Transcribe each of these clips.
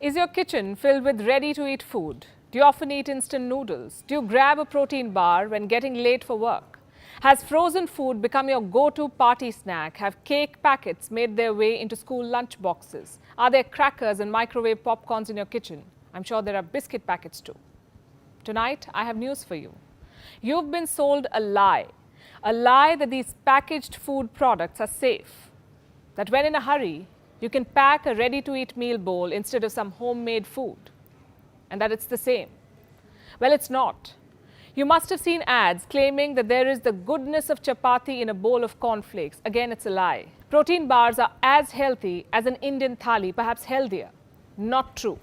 Is your kitchen filled with ready-to-eat food? Do you often eat instant noodles? Do you grab a protein bar when getting late for work? Has frozen food become your go-to party snack? Have cake packets made their way into school lunch boxes? Are there crackers and microwave popcorns in your kitchen? I'm sure there are biscuit packets too. Tonight, I have news for you. You've been sold a lie that these packaged food products are safe, that when in a hurry, you can pack a ready-to-eat meal bowl instead of some homemade food, and that it's the same. Well, it's not. You must have seen ads claiming that there is the goodness of chapati in a bowl of cornflakes. Again, it's a lie. Protein bars are as healthy as an Indian thali, perhaps healthier. Not true.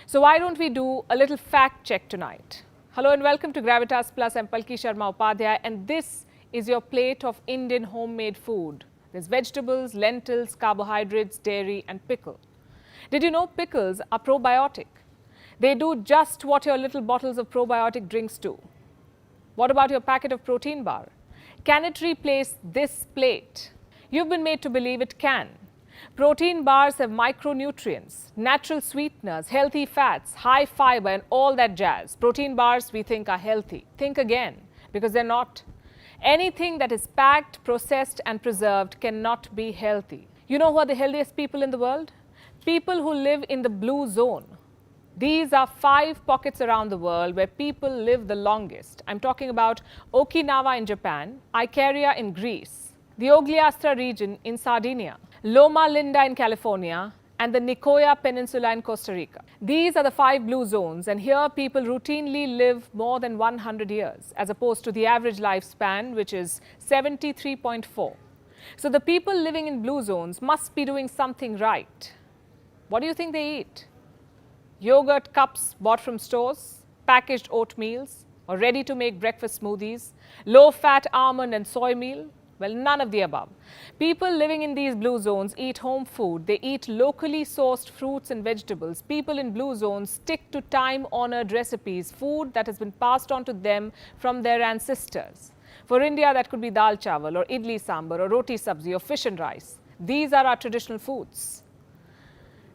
So why don't we do a little fact check tonight? Hello and welcome to Gravitas Plus. I'm Palki Sharma Upadhyay, and this is your plate of Indian homemade food. There's vegetables, lentils, carbohydrates, dairy and pickle. Did you know pickles are probiotic? They do just what your little bottles of probiotic drinks do. What about your packet of protein bar? Can it replace this plate? You've been made to believe it can. Protein bars have micronutrients, natural sweeteners, healthy fats, high fiber and all that jazz. Protein bars we think are healthy. Think again, because they're not. Anything that is packed, processed and preserved cannot be healthy. You know who are the healthiest people in the world? People who live in the blue zone. These are 5 pockets around the world where people live the longest. I'm talking about Okinawa in Japan, Icaria in Greece, the Ogliastra region in Sardinia, Loma Linda in California, and the Nicoya Peninsula in Costa Rica. These are the 5 blue zones, and here people routinely live more than 100 years, as opposed to the average lifespan, which is 73.4. So the people living in blue zones must be doing something right. What do you think they eat? Yogurt cups bought from stores, packaged oatmeals, or ready-to-make breakfast smoothies, low-fat almond and soy meal? Well, none of the above. People living in these blue zones eat home food. They eat locally sourced fruits and vegetables. People in blue zones stick to time-honored recipes, food that has been passed on to them from their ancestors. For India, that could be dal chawal or idli sambar or roti sabzi or fish and rice. These are our traditional foods.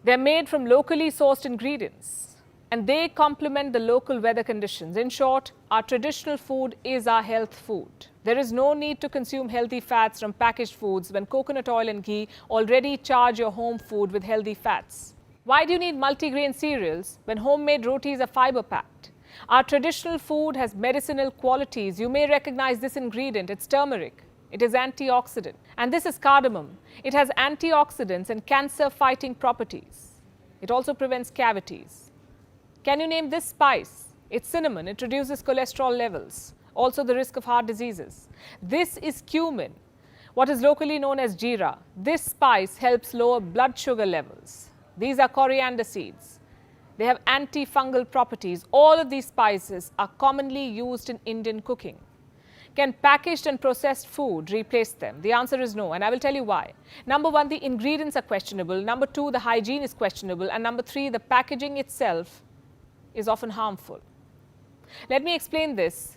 They're made from locally sourced ingredients, and they complement the local weather conditions. In short, our traditional food is our health food. There is no need to consume healthy fats from packaged foods when coconut oil and ghee already charge your home food with healthy fats. Why do you need multigrain cereals when homemade rotis are fiber-packed? Our traditional food has medicinal qualities. You may recognize this ingredient. It's turmeric. It is antioxidant. And this is cardamom. It has antioxidants and cancer-fighting properties. It also prevents cavities. Can you name this spice? It's cinnamon. It reduces cholesterol levels, also the risk of heart diseases. This is cumin, what is locally known as jeera. This spice helps lower blood sugar levels. These are coriander seeds. They have antifungal properties. All of these spices are commonly used in Indian cooking. Can packaged and processed food replace them? The answer is no, and I will tell you why. Number 1, the ingredients are questionable. Number 2, the hygiene is questionable. And number 3, the packaging itself is often harmful. Let me explain this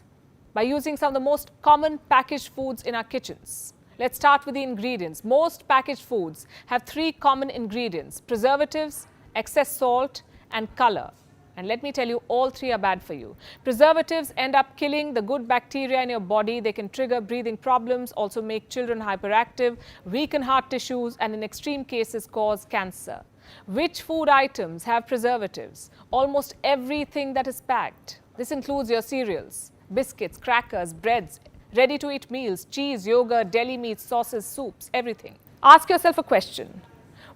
by using some of the most common packaged foods in our kitchens. Let's start with the ingredients. Most packaged foods have 3 common ingredients: preservatives, excess salt, and color. And let me tell you, all 3 are bad for you. Preservatives end up killing the good bacteria in your body. They can trigger breathing problems, also make children hyperactive, weaken heart tissues, and in extreme cases cause cancer. Which food items have preservatives? Almost everything that is packed. This includes your cereals, biscuits, crackers, breads, ready-to-eat meals, cheese, yogurt, deli meats, sauces, soups, everything. Ask yourself a question.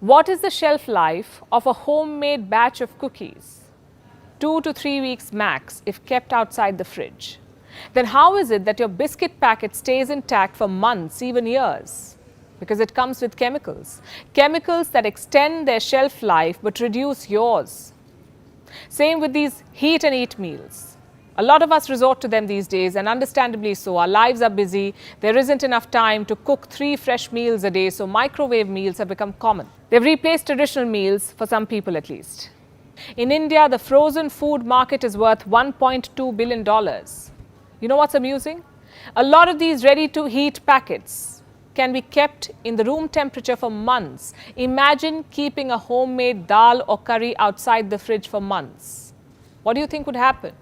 What is the shelf life of a homemade batch of cookies? 2 to 3 weeks max if kept outside the fridge. Then how is it that your biscuit packet stays intact for months, even years? Because it comes with chemicals. Chemicals that extend their shelf life but reduce yours. Same with these heat and eat meals. A lot of us resort to them these days, and understandably so. Our lives are busy. There isn't enough time to cook 3 fresh meals a day, so microwave meals have become common. They've replaced traditional meals, for some people at least. In India, the frozen food market is worth $1.2 billion. You know what's amusing? A lot of these ready-to-heat packets can be kept in the room temperature for months. Imagine keeping a homemade dal or curry outside the fridge for months. What do you think would happen?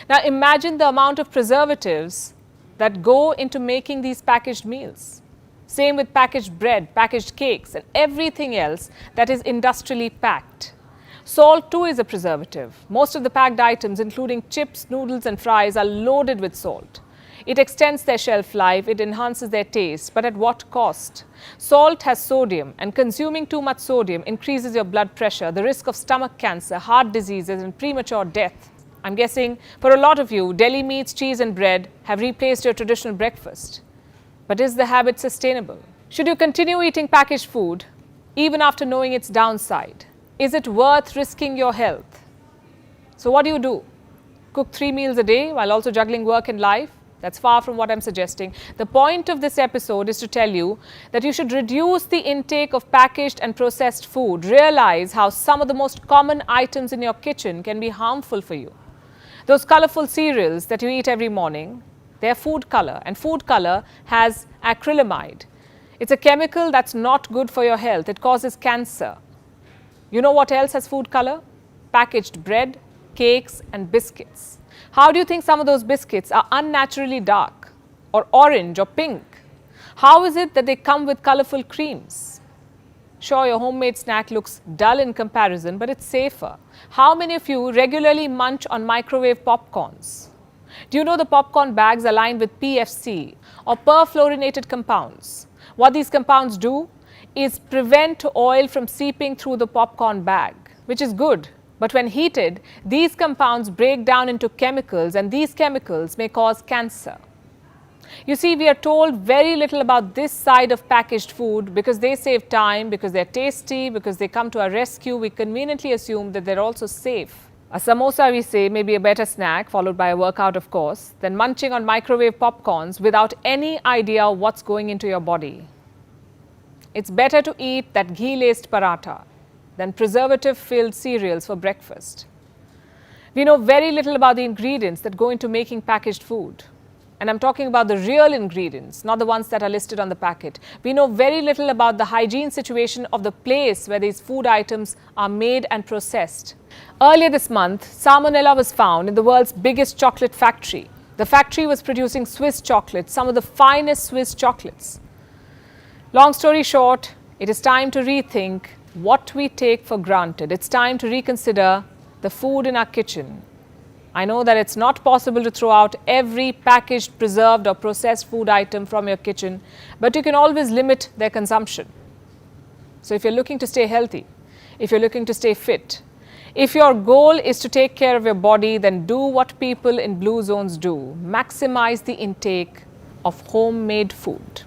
Now imagine the amount of preservatives that go into making these packaged meals. Same with packaged bread, packaged cakes, and everything else that is industrially packed. Salt too is a preservative. Most of the packed items, including chips, noodles and fries, are loaded with salt. It extends their shelf life, it enhances their taste, but at what cost? Salt has sodium, and consuming too much sodium increases your blood pressure, the risk of stomach cancer, heart diseases and premature death. I'm guessing for a lot of you, deli meats, cheese and bread have replaced your traditional breakfast. But is the habit sustainable? Should you continue eating packaged food even after knowing its downside? Is it worth risking your health? So what do? Cook 3 meals a day while also juggling work and life? That's far from what I'm suggesting. The point of this episode is to tell you that you should reduce the intake of packaged and processed food. Realize how some of the most common items in your kitchen can be harmful for you. Those colorful cereals that you eat every morning, they're food color, and food color has acrylamide. It's a chemical that's not good for your health. It causes cancer. You know what else has food color? Packaged bread, cakes and biscuits. How do you think some of those biscuits are unnaturally dark or orange or pink? How is it that they come with colorful creams? Sure, your homemade snack looks dull in comparison, but it's safer. How many of you regularly munch on microwave popcorns? Do you know the popcorn bags are lined with PFC or perfluorinated compounds? What these compounds do is prevent oil from seeping through the popcorn bag, which is good. But when heated, these compounds break down into chemicals, and these chemicals may cause cancer. You see, we are told very little about this side of packaged food because they save time, because they're tasty, because they come to our rescue. We conveniently assume that they're also safe. A samosa, we say, may be a better snack, followed by a workout, of course, than munching on microwave popcorns without any idea what's going into your body. It's better to eat that ghee-laced paratha than preservative-filled cereals for breakfast. We know very little about the ingredients that go into making packaged food. And I'm talking about the real ingredients, not the ones that are listed on the packet. We know very little about the hygiene situation of the place where these food items are made and processed. Earlier this month, salmonella was found in the world's biggest chocolate factory. The factory was producing Swiss chocolates, some of the finest Swiss chocolates. Long story short, it is time to rethink what we take for granted. It's time to reconsider the food in our kitchen. I know that it's not possible to throw out every packaged, preserved or processed food item from your kitchen, but you can always limit their consumption. So if you're looking to stay healthy, if you're looking to stay fit, if your goal is to take care of your body, then do what people in blue zones do. Maximize the intake of homemade food.